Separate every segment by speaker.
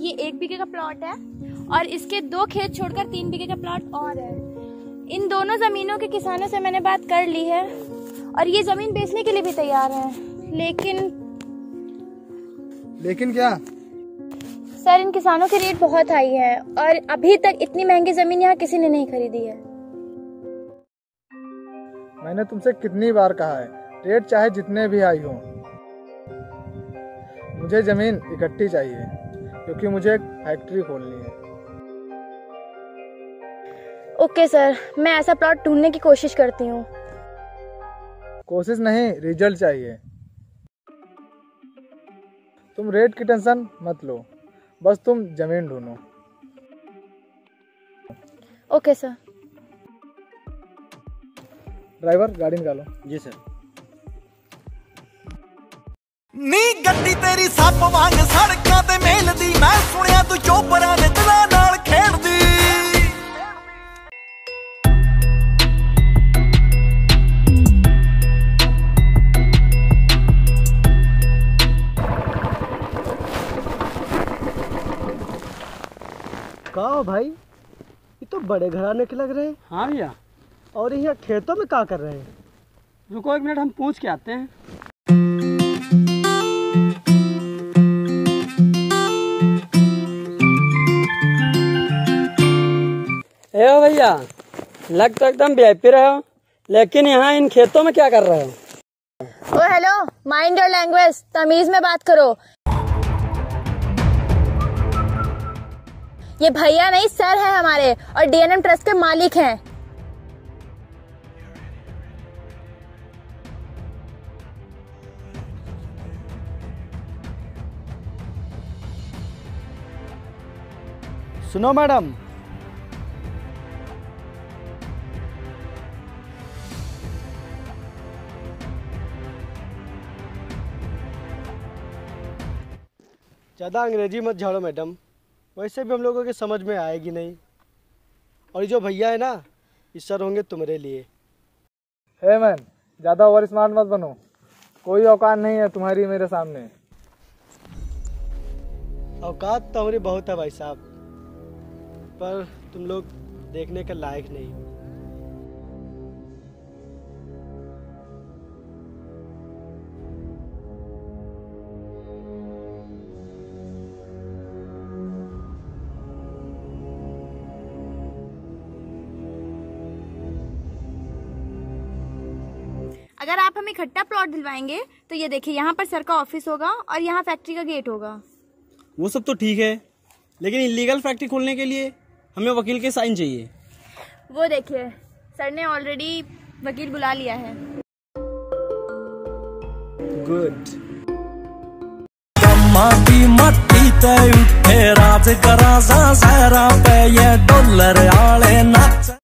Speaker 1: ये 1 बीघे का प्लॉट है और इसके 2 खेत छोड़कर 3 बीघे का प्लॉट और है। इन दोनों जमीनों के किसानों से मैंने बात कर ली है और ये जमीन बेचने के लिए भी तैयार है। लेकिन
Speaker 2: क्या?
Speaker 1: सर, इन किसानों के रेट बहुत हाई है और अभी तक इतनी महंगी जमीन यहाँ किसी ने नहीं खरीदी है।
Speaker 2: मैंने तुमसे कितनी बार कहा है, रेट चाहे जितने भी हाई हो, मुझे जमीन इकट्ठी चाहिए क्योंकि मुझे एक फैक्ट्री खोलनी है।
Speaker 1: ओके सर, मैं ऐसा प्लॉट ढूंढने की कोशिश करती हूँ।
Speaker 2: कोशिश नहीं, रिजल्ट चाहिए। तुम रेट की टेंशन मत लो, बस तुम जमीन ढूंढो।
Speaker 1: Okay sir.
Speaker 2: ड्राइवर, गाड़ी निकालो।
Speaker 3: जी सर।
Speaker 4: नी गड्डी तेरी सप वांग सड़कां ते मेलदी, मैं सुनिया तू चोपरां दे दिलां नाल खेलदी।
Speaker 3: कहो भाई, ये तो बड़े घराने के लग रहे हैं।
Speaker 5: हाँ भैया।
Speaker 3: और ये खेतों में क्या कर रहे हैं?
Speaker 5: रुको 1 मिनट, हम पूछ के आते हैं। ए भैया, लग तो एकदम वीआईपी रहे हो, लेकिन यहाँ इन खेतों में क्या कर रहे हो?
Speaker 1: ओ हेलो, माइंड योर लैंग्वेज, तमीज में बात करो। ये भैया नहीं सर है हमारे और डीएनएम ट्रस्ट के मालिक हैं।
Speaker 3: सुनो मैडम, ज़्यादा अंग्रेजी मत झाड़ो मैडम, वैसे भी हम लोगों के समझ में आएगी नहीं। और जो भैया है ना, इस सर होंगे तुम्हारे लिए।
Speaker 2: हे मैन, ज़्यादा ओवर स्मार्ट मत बनो, कोई औकात नहीं है तुम्हारी मेरे सामने।
Speaker 3: औकात तो हमारी बहुत है भाई साहब, पर तुम लोग देखने के लायक नहीं हो।
Speaker 1: अगर आप हमें इकट्ठा प्लॉट दिलवाएंगे तो ये देखिए, यहाँ पर सर का ऑफिस होगा और यहाँ फैक्ट्री का गेट होगा।
Speaker 5: वो सब तो ठीक है, लेकिन इलीगल फैक्ट्री खोलने के लिए हमें वकील के साइन चाहिए।
Speaker 1: वो देखिए, सर ने ऑलरेडी वकील बुला लिया है।
Speaker 5: गुड।
Speaker 4: माटी मट्टी ते उठे राज करा सहरा पे ये डॉलर आले नाच।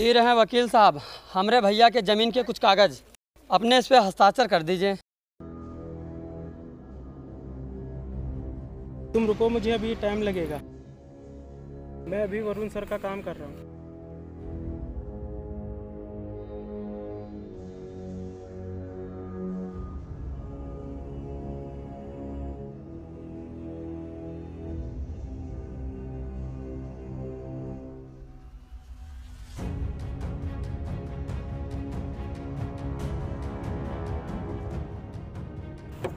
Speaker 5: ये रहे वकील साहब, हमरे भैया के जमीन के कुछ कागज, अपने इस पे हस्ताक्षर कर दीजिए।
Speaker 6: तुम रुको, मुझे अभी टाइम लगेगा, मैं अभी वरुण सर का काम कर रहा हूँ।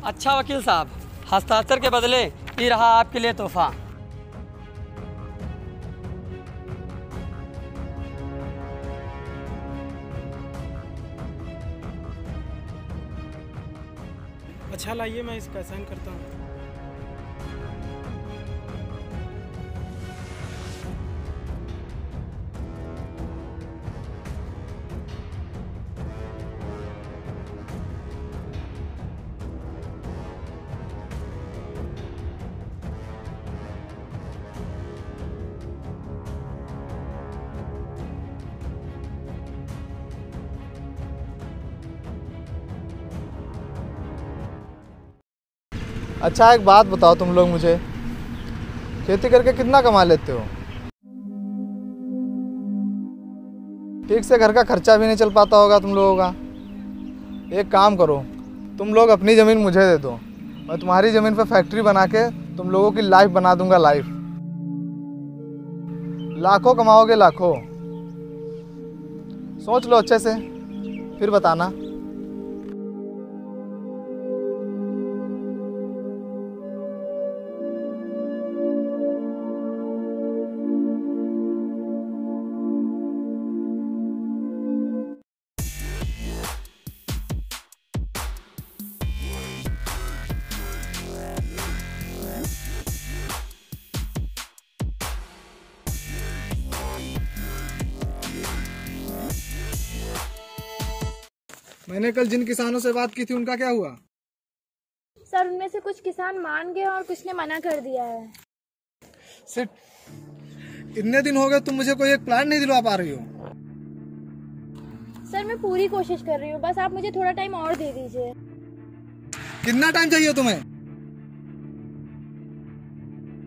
Speaker 5: अच्छा वकील साहब, हस्ताक्षर के बदले ये रहा आपके लिए तोहफा।
Speaker 6: अच्छा लाइए, मैं इसका साइन करता हूँ।
Speaker 2: अच्छा एक बात बताओ तुम लोग मुझे, खेती करके कितना कमा लेते हो? ठीक से घर का खर्चा भी नहीं चल पाता होगा तुम लोगों का। एक काम करो, तुम लोग अपनी ज़मीन मुझे दे दो, मैं तुम्हारी ज़मीन पे फैक्ट्री बना के तुम लोगों की लाइफ बना दूंगा। लाइफ लाखों कमाओगे, लाखों। सोच लो अच्छे से, फिर बताना। मैंने कल जिन किसानों से बात की थी उनका क्या हुआ?
Speaker 1: सर उनमें से कुछ किसान मान गए और कुछ ने मना कर दिया है।
Speaker 2: सिट, इतने दिन हो गए तुम मुझे कोई एक प्लान नहीं दिलवा पा रही हो।
Speaker 1: सर मैं पूरी कोशिश कर रही हूँ, बस आप मुझे थोड़ा टाइम और दे दीजिए।
Speaker 2: कितना टाइम चाहिए तुम्हें?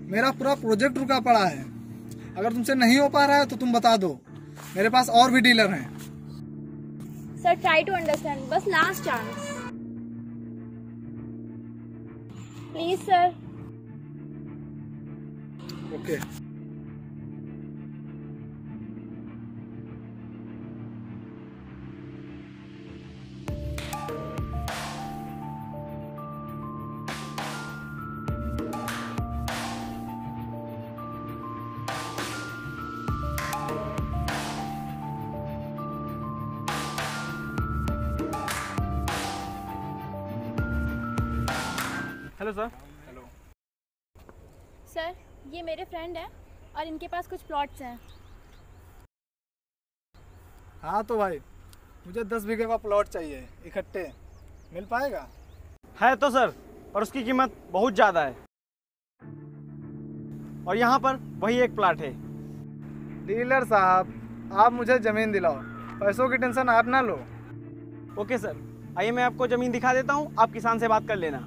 Speaker 2: मेरा पूरा प्रोजेक्ट रुका पड़ा है, अगर तुमसे नहीं हो पा रहा है तो तुम बता दो, मेरे पास और भी डीलर हैं।
Speaker 1: सर ट्राई टू अंडरस्टैंड, बस last chance please sir.
Speaker 2: Okay.
Speaker 6: Hello sir.
Speaker 1: Sir ये मेरे फ्रेंड हैं और इनके पास कुछ प्लॉट्स हैं।
Speaker 2: हाँ तो भाई, मुझे 10 बीघे का प्लॉट चाहिए इकट्ठे, मिल पाएगा?
Speaker 3: है तो सर, पर उसकी कीमत बहुत ज़्यादा है, और यहाँ पर वही एक प्लाट है।
Speaker 2: डीलर साहब, आप मुझे ज़मीन दिलाओ, पैसों की टेंशन आप ना लो।
Speaker 3: ओके सर, आइए मैं आपको ज़मीन दिखा देता हूँ, आप किसान से बात कर लेना।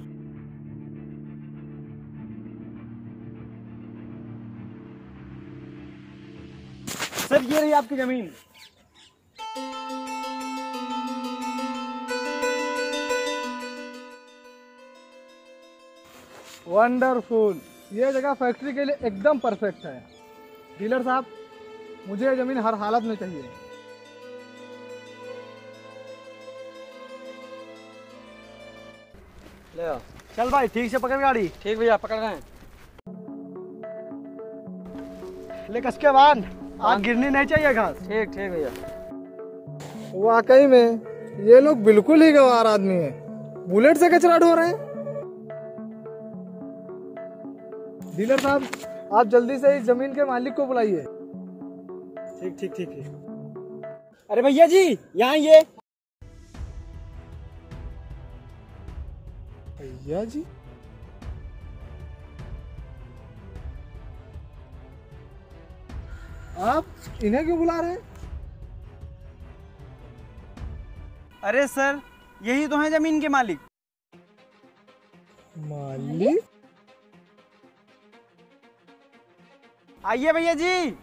Speaker 3: सर ये रही आपकी ज़मीन।
Speaker 2: वंडरफुल, ये जगह फैक्ट्री के लिए एकदम परफेक्ट है। डीलर साहब, मुझे ये ज़मीन हर हालत में चाहिए।
Speaker 3: ले आओ। चल भाई, ठीक से पकड़ गाड़ी।
Speaker 5: ठीक भैया, पकड़ रहे हैं।
Speaker 3: ले कस के बांध, आग गिरनी नहीं चाहिए घास।
Speaker 5: ठीक ठीक भैया।
Speaker 2: वाकई में ये लोग बिल्कुल ही गंवार आदमी हैं, बुलेट से कचरा ढो रहे हैं। डीलर साहब, आप जल्दी से इस जमीन के मालिक को बुलाइए।
Speaker 3: ठीक ठीक ठीक है। अरे भैया जी, यहाँ ये।
Speaker 2: भैया जी, आप इन्हें क्यों बुला रहे हैं?
Speaker 3: अरे सर, यही तो हैं जमीन के मालिक।
Speaker 2: मालिक?
Speaker 3: आइए भैया जी।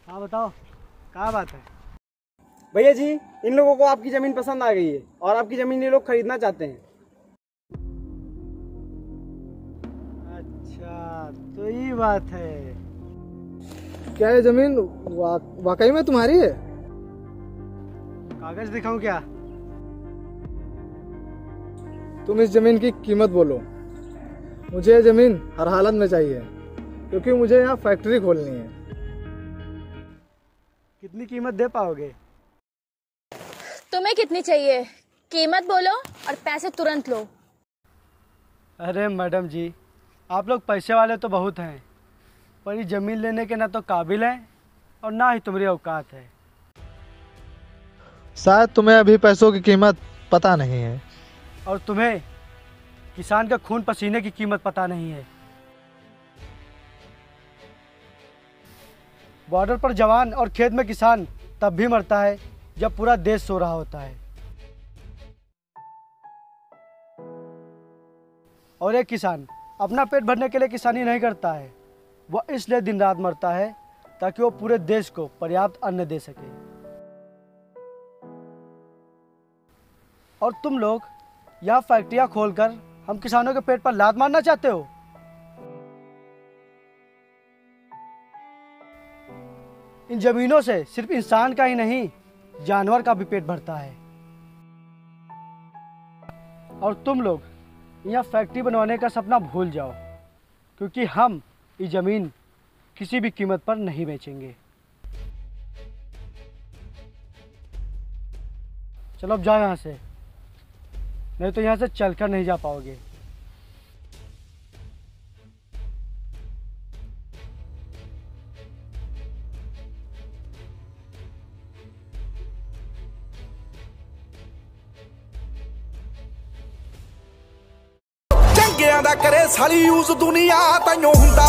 Speaker 3: हाँ बताओ, क्या बात है? भैया जी, इन लोगों को आपकी जमीन पसंद आ गई है और आपकी जमीन ये लोग खरीदना चाहते हैं। अच्छा, तो ये बात है।
Speaker 2: क्या ये जमीन वाकई में तुम्हारी है?
Speaker 3: कागज दिखाऊं क्या?
Speaker 2: तुम इस जमीन की कीमत बोलो, मुझे ये जमीन हर हालत में चाहिए, क्योंकि मुझे यहाँ फैक्ट्री खोलनी है।
Speaker 3: कितनी कीमत दे पाओगे?
Speaker 1: तुम्हें कितनी चाहिए? कीमत बोलो और पैसे तुरंत लो।
Speaker 3: अरे मैडम जी, आप लोग पैसे वाले तो बहुत हैं, पर ये ज़मीन लेने के ना तो काबिल हैं और ना ही तुम्हारी औकात है।
Speaker 2: शायद तुम्हें अभी पैसों की कीमत पता नहीं है,
Speaker 3: और तुम्हें किसान का खून पसीने की कीमत पता नहीं है। बॉर्डर पर जवान और खेत में किसान तब भी मरता है जब पूरा देश सो रहा होता है। और एक किसान अपना पेट भरने के लिए किसानी नहीं करता है, वह इसलिए दिन रात मरता है ताकि वो पूरे देश को पर्याप्त अन्न दे सके। और तुम लोग यह फैक्ट्रियां खोलकर हम किसानों के पेट पर लात मारना चाहते हो। इन जमीनों से सिर्फ इंसान का ही नहीं, जानवर का भी पेट भरता है। और तुम लोग यह फैक्ट्री बनवाने का सपना भूल जाओ, क्योंकि हम ये जमीन किसी भी कीमत पर नहीं बेचेंगे। चलो अब जाओ यहाँ से, नहीं तो यहाँ से चलकर नहीं जा पाओगे।
Speaker 4: ਚੰਗਿਆਂ ਦਾ ਕਰੇ ਸਾਲੀ ਯੂਜ਼ ਦੁਨੀਆ ਤੈਨੂੰ ਹੁੰਦਾ